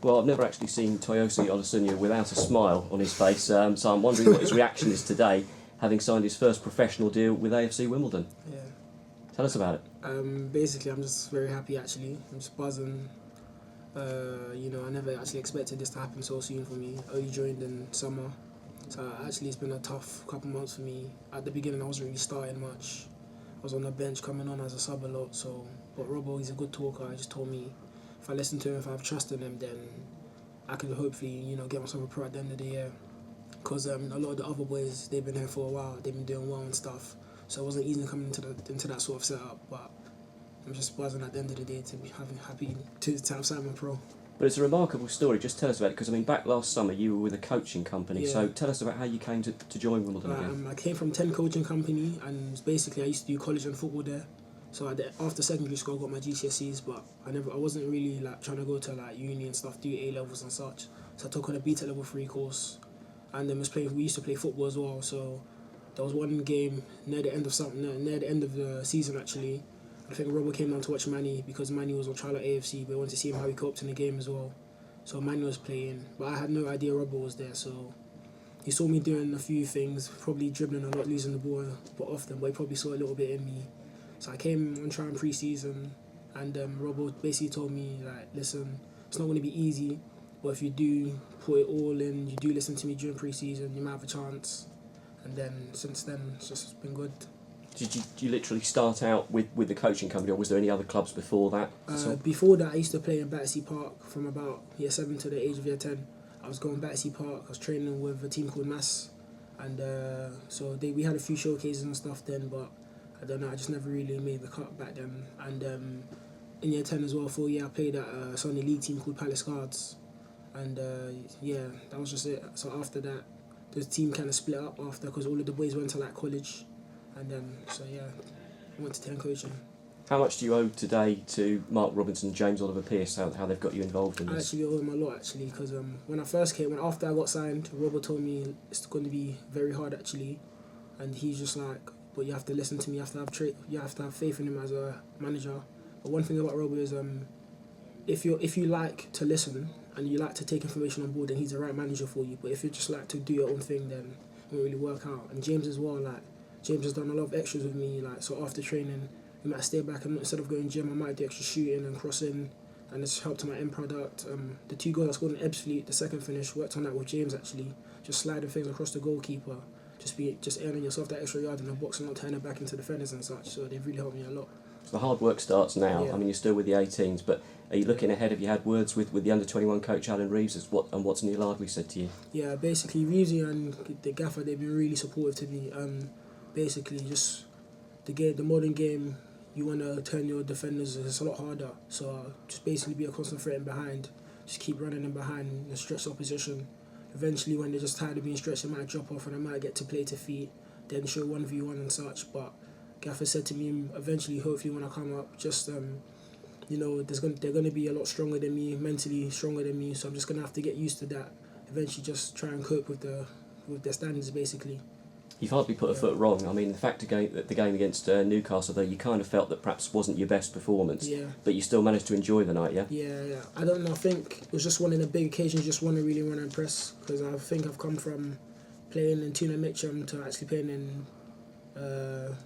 Well, I've never actually seen Toyosi Olasunya without a smile on his face, so I'm wondering what his reaction is today, having signed his first professional deal with AFC Wimbledon. Yeah. Tell us about it. Basically, I'm just very happy actually. I'm just buzzing. I never actually expected this to happen so soon for me. I only joined in summer. So actually it's been a tough couple months for me. At the beginning I wasn't really starting much. I was on the bench coming on as a sub a lot, but Robbo, he's a good talker. He just told me if I listen to him, if I have trust in him, then I could hopefully, get myself a pro at the end of the year. Because a lot of the other boys, they've been here for a while, they've been doing well and stuff. So it wasn't easy coming into that sort of setup, but I'm just buzzing at the end of the day to be happy to have Simon Pro. But it's a remarkable story. Just tell us about it, because back last summer you were with a coaching company. Yeah. So tell us about how you came to join Wimbledon again. I came from 10 coaching company, and basically I used to do college and football there. So after secondary school I got my GCSEs, but I wasn't really trying to go to uni and stuff, do A levels and such. So I took on a BTEC level 3 course, and then we used to play football as well. So there was one game near the end of the season actually. I think Robbo came down to watch Manny because Manny was on trial at AFC, but I wanted to see him how he coped in the game as well. So Manny was playing, but I had no idea Robbo was there. So he saw me doing a few things, probably dribbling a lot, losing the ball, but often. But he probably saw a little bit in me. So I came on trial in pre-season, and Robbo basically told me listen, it's not going to be easy, but if you do put it all in, you do listen to me during pre-season, you might have a chance. And then since then, it's just been good. Did you literally start out with the coaching company, or was there any other clubs before that? Before that, I used to play in Battersea Park from about year 7 to the age of year 10. I was going Battersea Park. I was training with a team called Mass, and we had a few showcases and stuff then, but I don't know. I just never really made the cut back then. And in year 10 as well, for a year I played at a Sunday League team called Palace Guards, and that was just it. So after that, the team kind of split up because all of the boys went to college. And I went to 10 coaching. How much do you owe today to Mark Robinson and James Oliver Pearce, how they've got you involved in this? I actually owe him a lot actually, because when I first came, after I got signed, Robert told me it's going to be very hard actually, and he's just but you have to listen to me, you have to have faith in him as a manager. But one thing about Robert is if you like to listen and you like to take information on board, then he's the right manager for you. But if you just like to do your own thing, then it won't really work out. And James as well, James has done a lot of extras with me, so after training, we might stay back and instead of going gym, I might do extra shooting and crossing, and it's helped my end product. The 2 goals I scored in Ebbsfleet, the second finish, worked on that with James actually, just sliding things across the goalkeeper, just earning yourself that extra yard in the box and not turning it back into defenders and such, so they've really helped me a lot. So the hard work starts now. Yeah. You're still with the 18s, but are you looking ahead? Have you had words with the under-21 coach Alan Reeves and what's Neil Ardley said to you? Yeah, basically Reevesy and the gaffer, they've been really supportive to me. Basically, just the modern game, you want to turn your defenders, it's a lot harder. So just basically be a constant threat in behind. Just keep running in behind and stretch the opposition. Eventually, when they're just tired of being stretched, they might drop off and they might get to play to feet, then show 1v1 and such. But Gaffer said to me, eventually, hopefully when I come up, just, they're going to be a lot stronger than me, mentally stronger than me. So I'm just going to have to get used to that. Eventually just try and cope with their standards, basically. You've hardly put a foot wrong. The fact that the game against Newcastle, though, you kind of felt that perhaps wasn't your best performance, but you still managed to enjoy the night, yeah? Yeah. I don't know, I think it was just one of the big occasions, just want to really want to impress, because I think I've come from playing in Tuna Mitcham to actually playing in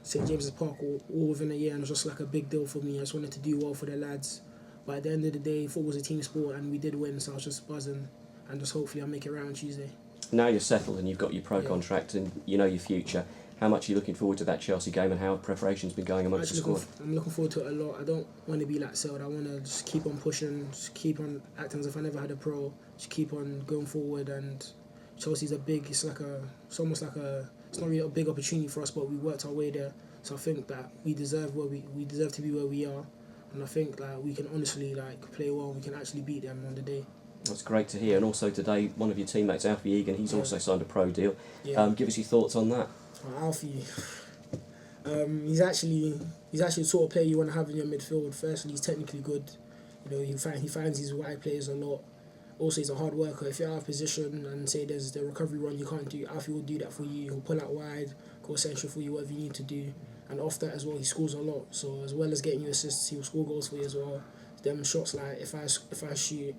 St James's Park all within a year, and it was just a big deal for me. I just wanted to do well for the lads. But at the end of the day, football's a team sport, and we did win, so I was just buzzing, and just hopefully I'll make it right on Tuesday. Now you're settled and you've got your pro contract and you know your future. How much are you looking forward to that Chelsea game, and how have preparations been going amongst the squad? I'm looking forward to it a lot. I don't want to be settled. I want to just keep on pushing, just keep on acting as if I never had a pro, just keep on going forward. And Chelsea's it's not really a big opportunity for us, but we worked our way there. So I think that we deserve to be where we are, and I think we can honestly play well. We can actually beat them on the day. That's great to hear. And also today, one of your teammates, Alfie Egan, he's also signed a pro deal. Yeah. Give us your thoughts on that. Alfie, he's actually the sort of player you want to have in your midfield. Firstly, he's technically good. He finds his wide players a lot. Also, he's a hard worker. If you're out of position and say there's the recovery run you can't do, Alfie will do that for you. He'll pull out wide, go central for you, whatever you need to do. And off that as well, he scores a lot. So as well as getting you assists, he'll score goals for you as well. Them shots if I shoot,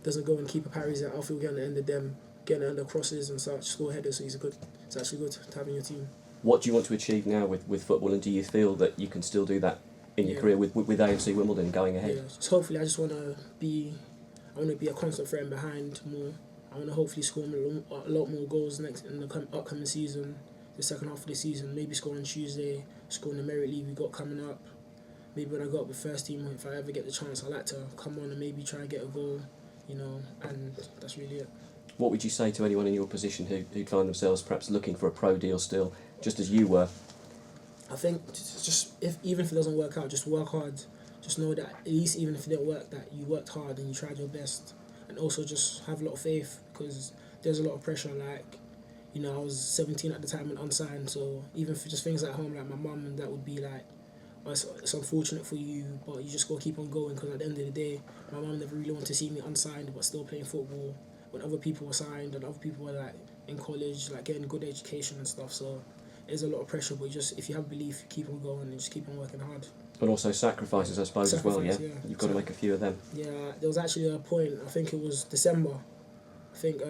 doesn't go and keep a parries at outfield, getting the end of them, getting under crosses and such, score headers. So it's actually good to have in your team. What do you want to achieve now with football, and do you feel that you can still do that in your career with AFC Wimbledon going ahead? Yeah, just hopefully I just want to be a constant threat behind more. I want to hopefully score a lot more goals in the upcoming season, the second half of the season. Maybe score on Tuesday, score in the Merit League we got coming up. Maybe when I go up with first team, if I ever get the chance, I like to come on and maybe try and get a goal, and that's really it. What would you say to anyone in your position who find themselves perhaps looking for a pro deal still, just as you were? I think even if it doesn't work out, just work hard. Just know that at least even if it didn't work, that you worked hard and you tried your best. And also just have a lot of faith, because there's a lot of pressure. Like, I was 17 at the time and unsigned, so even for just things at home, like my mum and dad would be like, oh, it's unfortunate for you, but you just got to keep on going, because at the end of the day, my mum never really wanted to see me unsigned but still playing football when other people were signed and other people were like in college, like getting good education and stuff. So there's a lot of pressure, but just if you have belief, keep on going and just keep on working hard. But also sacrifices, I suppose, as well, yeah? You've got to make a few of them. Yeah, there was actually a point, I think it was December. I think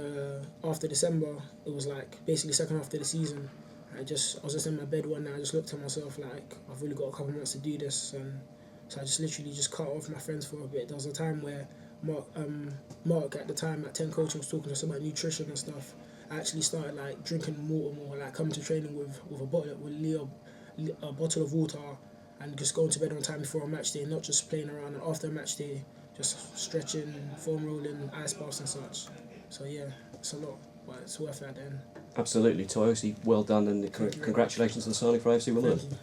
after December, it was like basically second half of the season. I was just in my bed one night, I just looked at myself like, I've really got a couple months to do this. And so I just literally just cut off my friends for a bit. There was a time where Mark at the time at 10 Coaching was talking to us about nutrition and stuff. I actually started like drinking more and more, like coming to training with a bottle of water, and just going to bed on time before a match day, not just playing around. And after a match day, just stretching, foam rolling, ice baths and such. So yeah, it's a lot, but it's worth it at the end. Absolutely. Toyosi, well done, and congratulations on signing for AFC Wimbledon. Thank you.